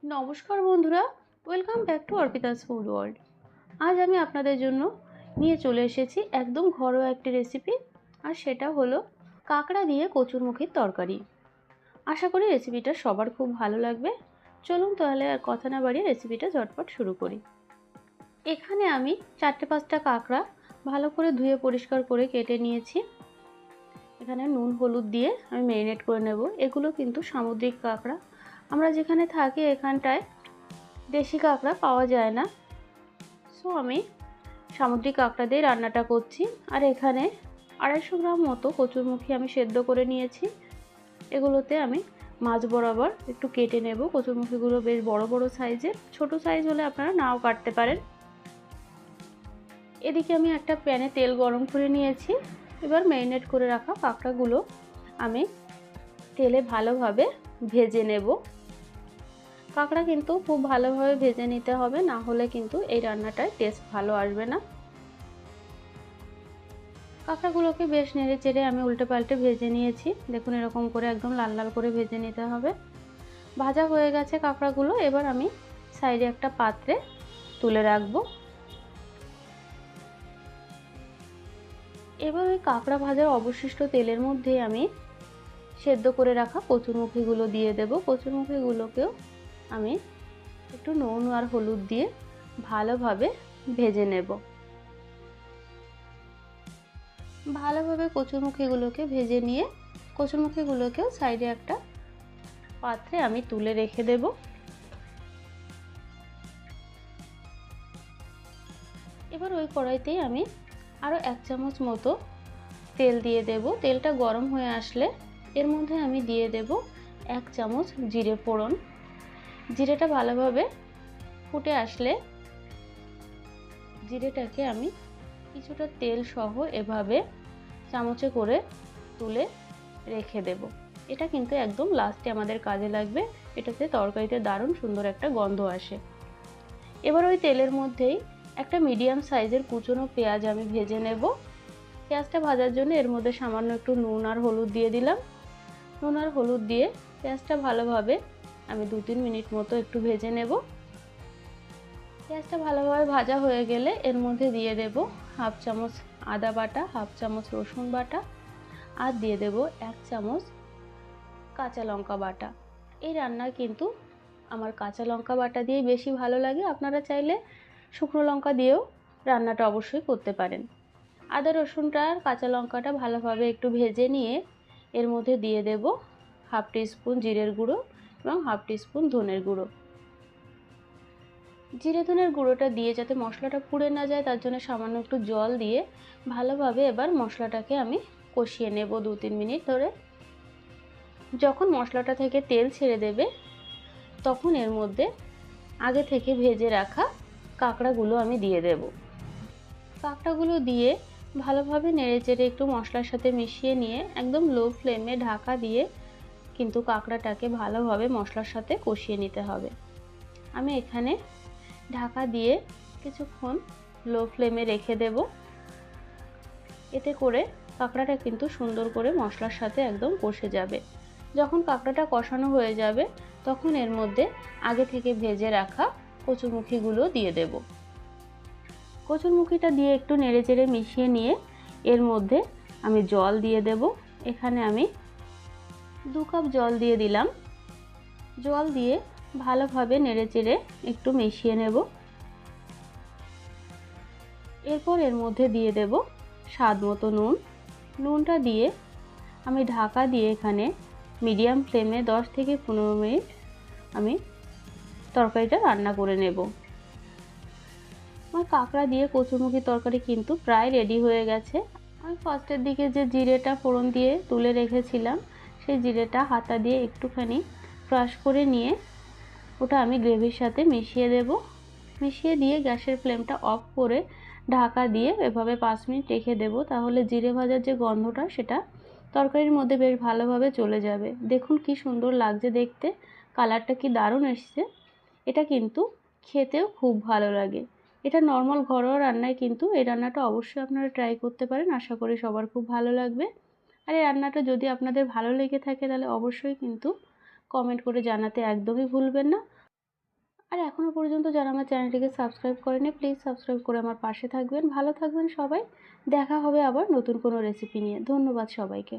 নমস্কার বন্ধুরা, welcome back to Arpita's food world. আজ আমি আপনাদের জন্য নিয়ে চলে এসেছি একদম ঘরোয়া একটি রেসিপি, আর সেটা হলো কাঁকড়া দিয়ে কচুরমুখির তরকারি। আশা করি রেসিপিটা সবার খুব ভালো লাগবে। চলুন তাহলে আর কথা না বাড়িয়ে রেসিপিটা ঝটপট শুরু করি। এখানে আমি 4-5টা কাঁকড়া ভালো করে ধুয়ে পরিষ্কার করে কেটে নিয়েছি। এখানে নুন হলুদ দিয়ে আমি ম্যারিনেট করে নেব। এগুলো কিন্তু সামুদ্রিক কাঁকড়া। আমরা যেখানে থাকি এখানটায় দেশি কাঁকড়া পাওয়া যায় না, সো আমি সামুদ্রিক কাঁকড়া দিয়ে রান্নাটা করছি। আর এখানে 250 গ্রাম মতো কচুরমুখী আমি সেদ্ধ করে নিয়েছি। এগুলোতে আমি মাছ বরাবর একটু কেটে নেব। কচুরমুখীগুলো বেশ বড় বড় সাইজের, ছোট সাইজ হলে আপনারা নাও কাটতে পারেন। এদিকে আমি একটা প্যানে তেল গরম করে নিয়েছি। এবার ম্যারিনেট করে রাখা কাঁকড়াগুলো আমি তেলে ভালোভাবে ভেজে নেব। কাঁকড়া কিন্তু খুব ভালোভাবে ভেজে নিতে হবে, না হলে কিন্তু এই রান্নাটায় টেস্ট ভালো আসবে না। কাঁকড়াগুলোকে বেশ নেড়ে চেড়ে আমি উল্টে পাল্টে ভেজে নিয়েছি। দেখুন এরকম করে একদম লাল লাল করে ভেজে নিতে হবে। ভাজা হয়ে গেছে কাঁকড়াগুলো। এবার আমি সাইডে একটা পাত্রে তুলে রাখবো। এবার ওই কাঁকড়া ভাজার অবশিষ্ট তেলের মধ্যে আমি সেদ্ধ করে রাখা কচুরমুখীগুলো দিয়ে দেব। কচুরমুখীগুলোকেও আমি একটু নুন আর হলুদ দিয়ে ভালোভাবে ভেজে নেব। ভালোভাবে কচুরমুখীগুলোকে ভেজে নিয়ে কচুরমুখীগুলোকেও সাইডে একটা পাত্রে আমি তুলে রেখে দেব। এবার ওই কড়াইতেই আমি আরও 1 চামচ মতো তেল দিয়ে দেব। তেলটা গরম হয়ে আসলে এর মধ্যে আমি দিয়ে দেব 1 চামচ জিরে ফোড়ন। জিরেটা ভালোভাবে ফুটে আসলে জিরেটাকে আমি কিছুটা তেল সহ এভাবে চামচে করে তুলে রেখে দেব। এটা কিন্তু একদম লাস্টে আমাদের কাজে লাগবে। এটাতে তরকারিতে দারুণ সুন্দর একটা গন্ধ আসে। এবার ওই তেলের মধ্যেই একটা মিডিয়াম সাইজের কুচনো পেঁয়াজ আমি ভেজে নেব। পেঁয়াজটা ভাজার জন্য এর মধ্যে সামান্য একটু নুন আর হলুদ দিয়ে দিলাম। নুন আর হলুদ দিয়ে পেঁয়াজটা ভালোভাবে আমি 2-3 মিনিট মতো একটু ভেজে নেব। পেঁয়াজটা ভালোভাবে ভাজা হয়ে গেলে এর মধ্যে দিয়ে দেব 1/2 চামচ আদা বাটা, 1/2 চামচ রসুন বাটা, আর দিয়ে দেব 1 চামচ কাঁচা লঙ্কা বাটা। এই রান্নার কিন্তু আমার কাঁচা লঙ্কা বাটা দিয়ে বেশি ভালো লাগে। আপনারা চাইলে শুকনো লঙ্কা দিয়েও রান্নাটা অবশ্যই করতে পারেন। আদা রসুনটা আর কাঁচা লঙ্কাটা ভালোভাবে একটু ভেজে নিয়ে এর মধ্যে দিয়ে দেব 1/2 টিস্পুন জিরের গুঁড়ো এবং 1/2 টিস্পুন ধনের গুঁড়ো। জিরে ধনের গুঁড়োটা দিয়ে যাতে মশলাটা পুড়ে না যায় তার জন্য সামান্য একটু জল দিয়ে ভালোভাবে এবার মশলাটাকে আমি কষিয়ে নেব 2-3 মিনিট ধরে। যখন মশলাটা থেকে তেল ছেড়ে দেবে তখন এর মধ্যে আগে থেকে ভেজে রাখা কাঁকড়াগুলো আমি দিয়ে দেব। কাঁকড়াগুলো দিয়ে ভালোভাবে নেড়েচেড়ে একটু মশলার সাথে মিশিয়ে নিয়ে একদম লো ফ্লেমে ঢাকা দিয়ে কিন্তু কাঁকড়াটাকে ভালোভাবে মশলার সাথে কষিয়ে নিতে হবে। আমি এখানে ঢাকা দিয়ে কিছুক্ষণ লো ফ্লেমে রেখে দেব। এতে করে কাঁকড়াটা কিন্তু সুন্দর করে মশলার সাথে একদম কষে যাবে। যখন কাঁকড়াটা কষানো হয়ে যাবে তখন এর মধ্যে আগে থেকে ভেজে রাখা কচুরমুখীগুলো দিয়ে দেব। কচুরমুখীটা দিয়ে একটু নেড়েচেড়ে মিশিয়ে নিয়ে এর মধ্যে আমি জল দিয়ে দেব। এখানে আমি 2 কাপ জল দিয়ে দিলাম। জল দিয়ে ভালোভাবে নেড়েচেড়ে একটু মিশিয়ে নেব। এরপর এর মধ্যে দিয়ে দেব স্বাদ মতো নুন। নুনটা দিয়ে আমি ঢাকা দিয়ে এখানে মিডিয়াম ফ্লেমে 10 থেকে 15 মিনিট আমি তরকারিটা রান্না করে নেব। আমার কাঁকড়া দিয়ে কচুরমুখী তরকারি কিন্তু প্রায় রেডি হয়ে গেছে। আমি ফার্স্টের দিকে যে জিরেটা ফোড়ন দিয়ে তুলে রেখেছিলাম সেই জিরেটা হাতা দিয়ে একটুখানি ক্রাশ করে নিয়ে ওটা আমি গ্রেভির সাথে মিশিয়ে দেব। মিশিয়ে দিয়ে গ্যাসের ফ্লেমটা অফ করে ঢাকা দিয়ে এভাবে 5 মিনিট রেখে দেব। তাহলে জিরে ভাজার যে গন্ধটা সেটা তরকারির মধ্যে বেশ ভালোভাবে চলে যাবে। দেখুন কি সুন্দর লাগছে দেখতে, কালারটা কি দারুণ এসছে। এটা কিন্তু খেতেও খুব ভালো লাগে। এটা নর্মাল ঘরোয়া রান্নায় কিন্তু এই রান্নাটা অবশ্যই আপনারা ট্রাই করতে পারেন। আশা করি সবার খুব ভালো লাগবে। আর এই রান্নাটা যদি আপনাদের ভালো লেগে থাকে তাহলে অবশ্যই কিন্তু কমেন্ট করে জানাতে একদমই ভুলবেন না। আর এখনও পর্যন্ত যারা আমার চ্যানেলটিকে সাবস্ক্রাইব করেনি, প্লিজ সাবস্ক্রাইব করে আমার পাশে থাকবেন। ভালো থাকবেন সবাই। দেখা হবে আবার নতুন কোনো রেসিপি নিয়ে। ধন্যবাদ সবাইকে।